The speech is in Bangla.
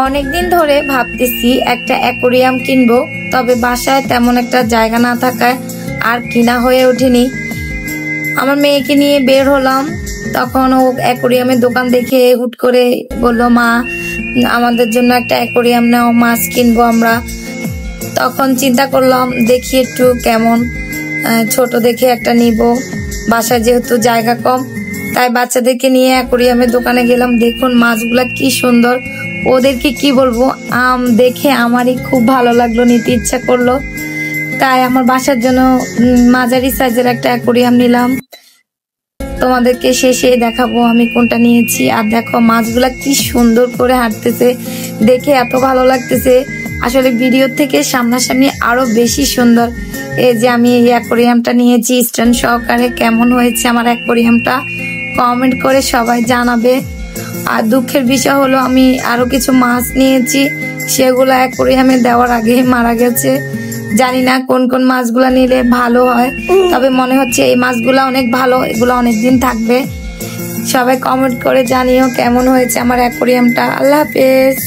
অনেকদিন ধরে ভাবতেছি একটা অ্যাকোরিয়াম কিনবো, তবে বাসায় তেমন একটা জায়গা না থাকায় আর কিনা হয়ে ওঠেনি। আমার মেয়েকে নিয়ে বের হলাম, তখন ও অ্যাকোরিয়ামের দোকান দেখে হুট করে বললো, মা আমাদের জন্য একটা অ্যাকোরিয়াম নাও, মাছ কিনবো আমরা। তখন চিন্তা করলাম দেখি একটু কেমন, ছোট দেখে একটা নিব, বাসায় যেহেতু জায়গা কম, তাই বাচ্চাদেরকে নিয়ে অ্যাকোরিয়ামের দোকানে গেলাম। দেখুন মাছগুলা কি সুন্দর, ওদেরকে কি বলবো, দেখে আমারই খুব ভালো লাগলো, নিতে ইচ্ছা করলো। তাই আমার বাসার জন্য মাঝারি সাইজের একটা অ্যাকোরিয়াম নিলাম। তোমাদেরকে শেষে দেখাবো আমি কোনটা নিয়েছি। আর দেখো মাছগুলা কি সুন্দর করে হাঁটতেছে, দেখে এত ভালো লাগতেছে। আসলে ভিডিও থেকে সামনাসামনি আরো বেশি সুন্দর। এই যে আমি এই অ্যাকোরিয়ামটা নিয়েছি স্ট্যান্ড সহকারে। কেমন হয়েছে আমার অ্যাকোরিয়ামটা কমেন্ট করে সবাই জানাবে। আর দুঃখের বিষয় হলো আমি আরো কিছু মাছ নিয়েছি, সেগুলো অ্যাকোরিয়ামে দেওয়ার আগে মারা গেছে। জানি না কোন কোন মাছগুলা নিলে ভালো হয়, তবে মনে হচ্ছে এই মাছগুলা অনেক ভালো, এগুলো অনেকদিন থাকবে। সবাই কমেন্ট করে জানিও কেমন হয়েছে আমার অ্যাকোরিয়ামটা। আল্লাহ হাফেজ।